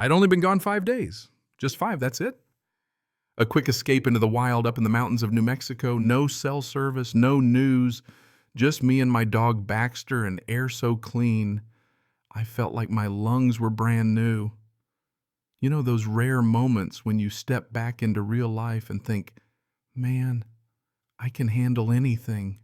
I'd only been gone 5 days. Just 5, that's it. A quick escape into the wild up in the mountains of New Mexico, no cell service, no news, just me and my dog Baxter and air so clean. I felt like my lungs were brand new. You know, those rare moments when you step back into real life and think, man, I can handle anything.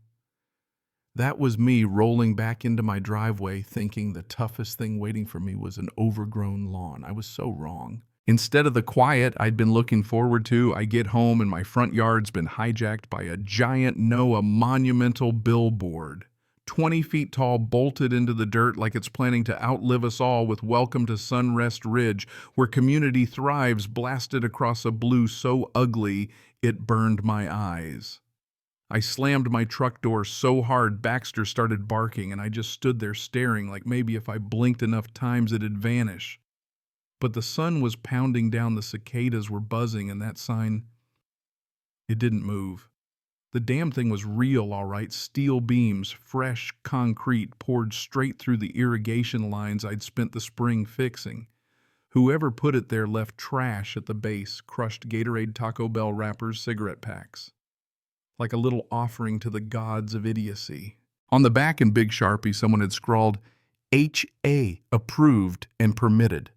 That was me rolling back into my driveway thinking the toughest thing waiting for me was an overgrown lawn. I was so wrong. Instead of the quiet I'd been looking forward to, I get home and my front yard's been hijacked by a giant, a monumental billboard. 20 feet tall, bolted into the dirt like it's planning to outlive us all with "Welcome to Sunrest Ridge," where community thrives, blasted across a blue so ugly it burned my eyes. I slammed my truck door so hard Baxter started barking, and I just stood there staring like maybe if I blinked enough times it'd vanish. But the sun was pounding down, the cicadas were buzzing, and that sign, it didn't move. The damn thing was real, all right. Steel beams, fresh concrete poured straight through the irrigation lines I'd spent the spring fixing. Whoever put it there left trash at the base, crushed Gatorade, Taco Bell wrappers, cigarette packs. Like a little offering to the gods of idiocy. On the back in big Sharpie, someone had scrawled, HA, approved and permitted.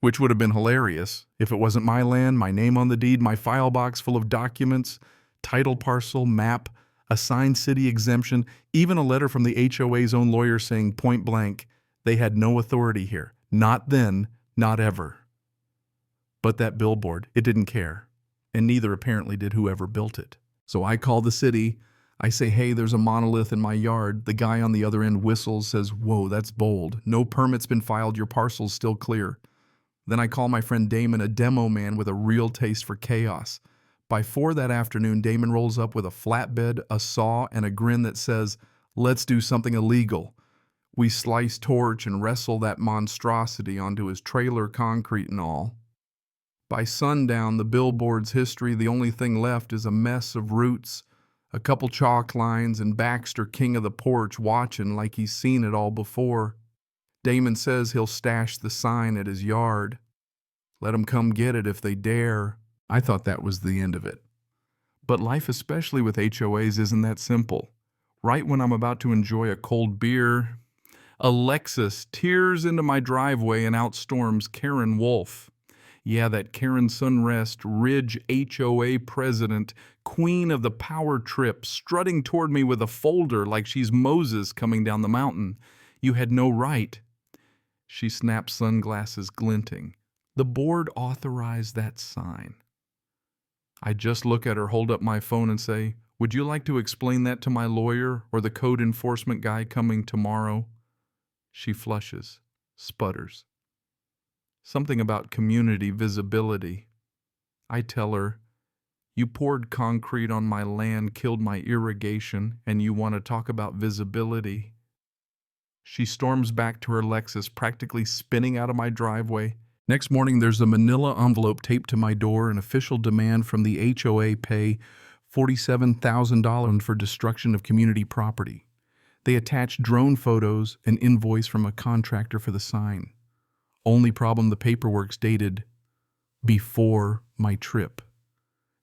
Which would have been hilarious if it wasn't my land, my name on the deed, my file box full of documents, title parcel, map, assigned city exemption, even a letter from the HOA's own lawyer saying point blank, they had no authority here. Not then, not ever. But that billboard, it didn't care. And neither apparently did whoever built it. So I call the city. I say, hey, there's a monolith in my yard. The guy on the other end whistles, says, whoa, that's bold. No permit's been filed. Your parcel's still clear. Then I call my friend Damon, a demo man with a real taste for chaos. By 4 that afternoon, Damon rolls up with a flatbed, a saw, and a grin that says, let's do something illegal. We slice, torch, and wrestle that monstrosity onto his trailer, concrete and all. By sundown, the billboard's history, the only thing left is a mess of roots, a couple chalk lines, and Baxter, king of the porch, watching like he's seen it all before. Damon says he'll stash the sign at his yard. Let 'em come get it if they dare. I thought that was the end of it. But life, especially with HOAs, isn't that simple. Right when I'm about to enjoy a cold beer, Alexis tears into my driveway and outstorms Karen Wolf. Yeah, that Karen Sunrest Ridge HOA president, queen of the power trip, strutting toward me with a folder like she's Moses coming down the mountain. You had no right. She snaps, sunglasses glinting. The board authorized that sign. I just look at her, hold up my phone and say, would you like to explain that to my lawyer or the code enforcement guy coming tomorrow? She flushes, sputters. Something about community visibility. I tell her, you poured concrete on my land, killed my irrigation, and you want to talk about visibility. She storms back to her Lexus, practically spinning out of my driveway. Next morning, there's a manila envelope taped to my door, an official demand from the HOA pay $47,000 for destruction of community property. They attach drone photos, an invoice from a contractor for the sign. Only problem, the paperwork's dated before my trip.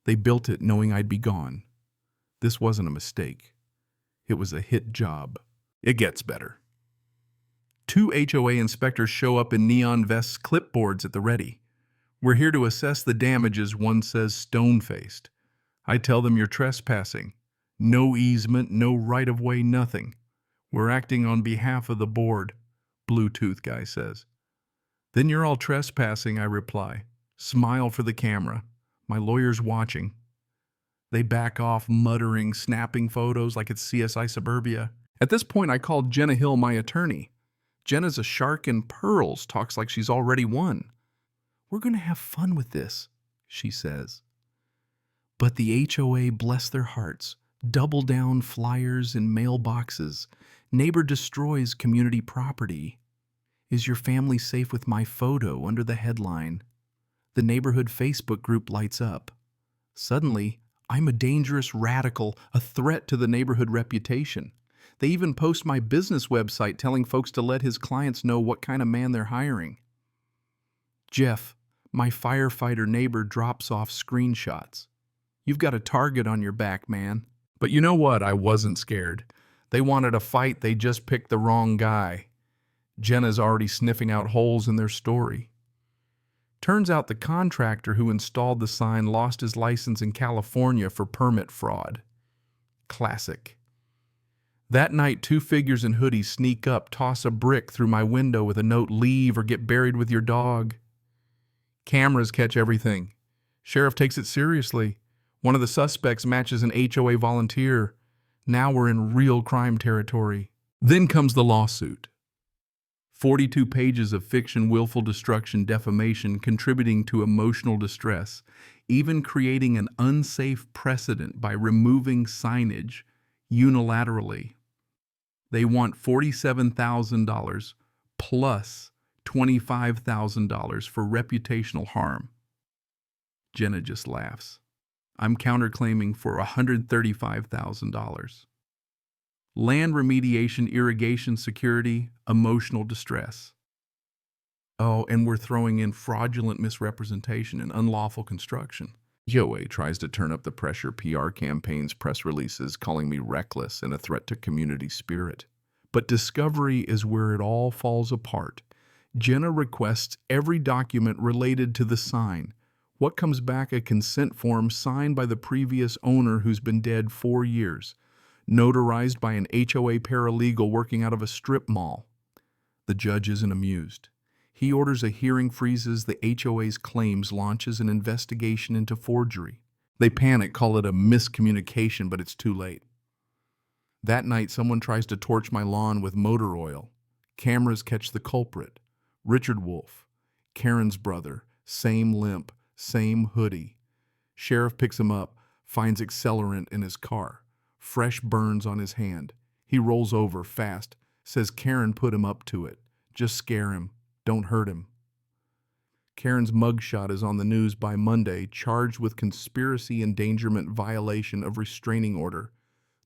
They built it knowing I'd be gone. This wasn't a mistake. It was a hit job. It gets better. 2 HOA inspectors show up in neon vests, clipboards at the ready. We're here to assess the damages, one says, stone-faced. I tell them you're trespassing. No easement, no right-of-way, nothing. We're acting on behalf of the board, Bluetooth guy says. Then you're all trespassing, I reply. Smile for the camera. My lawyer's watching. They back off, muttering, snapping photos like it's CSI Suburbia. At this point, I called Jenna Hill, my attorney. Jenna's a shark in pearls, talks like she's already won. We're going to have fun with this, she says. But the HOA, bless their hearts, double down flyers in mailboxes. Neighbor destroys community property. Is your family safe with my photo under the headline? The neighborhood Facebook group lights up. Suddenly, I'm a dangerous radical, a threat to the neighborhood reputation. They even post my business website telling folks to let his clients know what kind of man they're hiring. Jeff, my firefighter neighbor, drops off screenshots. You've got a target on your back, man. But you know what? I wasn't scared. They wanted a fight, they just picked the wrong guy. Jenna's already sniffing out holes in their story. Turns out the contractor who installed the sign lost his license in California for permit fraud. Classic. That night, two figures in hoodies sneak up, toss a brick through my window with a note, "Leave or get buried with your dog." Cameras catch everything. Sheriff takes it seriously. One of the suspects matches an HOA volunteer. Now we're in real crime territory. Then comes the lawsuit. 42 pages of fiction, willful destruction, defamation, contributing to emotional distress, even creating an unsafe precedent by removing signage unilaterally. They want $47,000 plus $25,000 for reputational harm. Jenna just laughs. I'm counterclaiming for $135,000. Land remediation, irrigation security, emotional distress. Oh, and we're throwing in fraudulent misrepresentation and unlawful construction. HOA tries to turn up the pressure, PR campaigns, press releases, calling me reckless and a threat to community spirit. But discovery is where it all falls apart. Jenna requests every document related to the sign. What comes back? A consent form signed by the previous owner who's been dead 4 years, notarized by an HOA paralegal working out of a strip mall. The judge isn't amused. He orders a hearing, freezes the HOA's claims, launches an investigation into forgery. They panic, call it a miscommunication, but it's too late. That night, someone tries to torch my lawn with motor oil. Cameras catch the culprit. Richard Wolf, Karen's brother, same limp, same hoodie. Sheriff picks him up, finds accelerant in his car. Fresh burns on his hand. He rolls over fast, says Karen put him up to it. Just scare him. Don't hurt him. Karen's mugshot is on the news by Monday, charged with conspiracy, endangerment, violation of restraining order.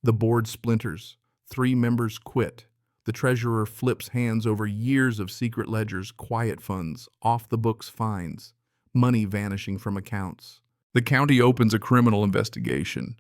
The board splinters. 3 members quit. The treasurer flips hands over years of secret ledgers, quiet funds, off-the-books fines, money vanishing from accounts. The county opens a criminal investigation.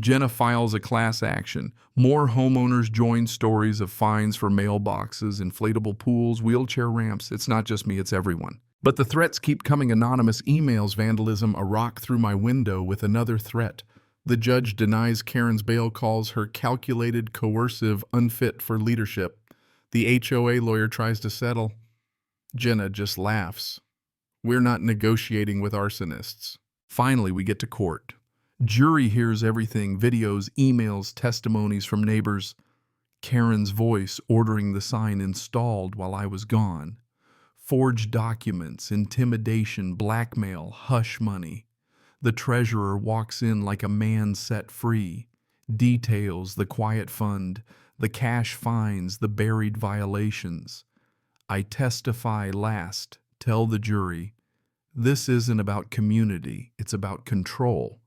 Jenna files a class action. More homeowners join stories of fines for mailboxes, inflatable pools, wheelchair ramps. It's not just me, it's everyone. But the threats keep coming. Anonymous emails, vandalism, a rock through my window with another threat. The judge denies Karen's bail, calls her calculated, coercive, unfit for leadership. The HOA lawyer tries to settle. Jenna just laughs. We're not negotiating with arsonists. Finally, we get to court. Jury hears everything, videos, emails, testimonies from neighbors. Karen's voice ordering the sign installed while I was gone. Forged documents, intimidation, blackmail, hush money. The treasurer walks in like a man set free. Details, the quiet fund, the cash fines, the buried violations. I testify last, tell the jury, this isn't about community, it's about control.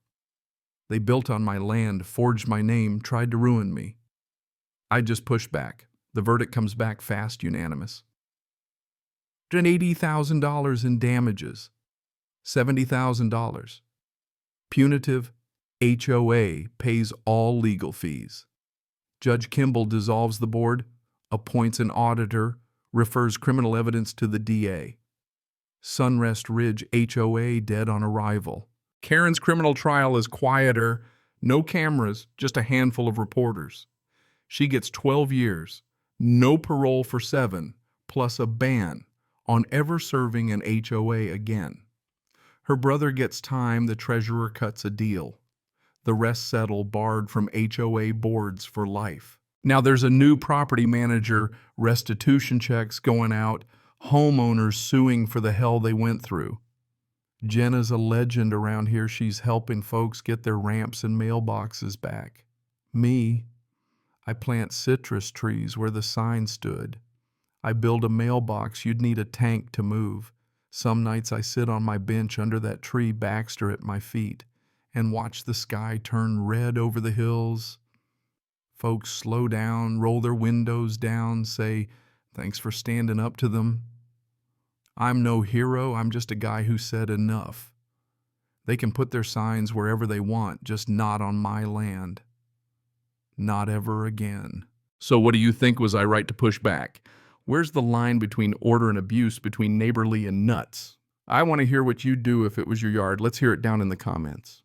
They built on my land, forged my name, tried to ruin me. I just pushed back. The verdict comes back fast, unanimous. $80,000 in damages. $70,000. Punitive, HOA pays all legal fees. Judge Kimball dissolves the board, appoints an auditor, refers criminal evidence to the DA. Sunrest Ridge HOA dead on arrival. Karen's criminal trial is quieter, no cameras, just a handful of reporters. She gets 12 years, no parole for 7, plus a ban on ever serving an HOA again. Her brother gets time, the treasurer cuts a deal. The rest settle, barred from HOA boards for life. Now there's a new property manager, restitution checks going out, homeowners suing for the hell they went through. Jenna's a legend around here. She's helping folks get their ramps and mailboxes back. Me, I plant citrus trees where the sign stood. I build a mailbox you'd need a tank to move. Some nights I sit on my bench under that tree, Baxter at my feet, and watch the sky turn red over the hills. Folks slow down, roll their windows down, say, thanks for standing up to them. I'm no hero, I'm just a guy who said enough. They can put their signs wherever they want, just not on my land. Not ever again. So what do you think? Was I right to push back? Where's the line between order and abuse, between neighborly and nuts? I want to hear what you'd do if it was your yard. Let's hear it down in the comments.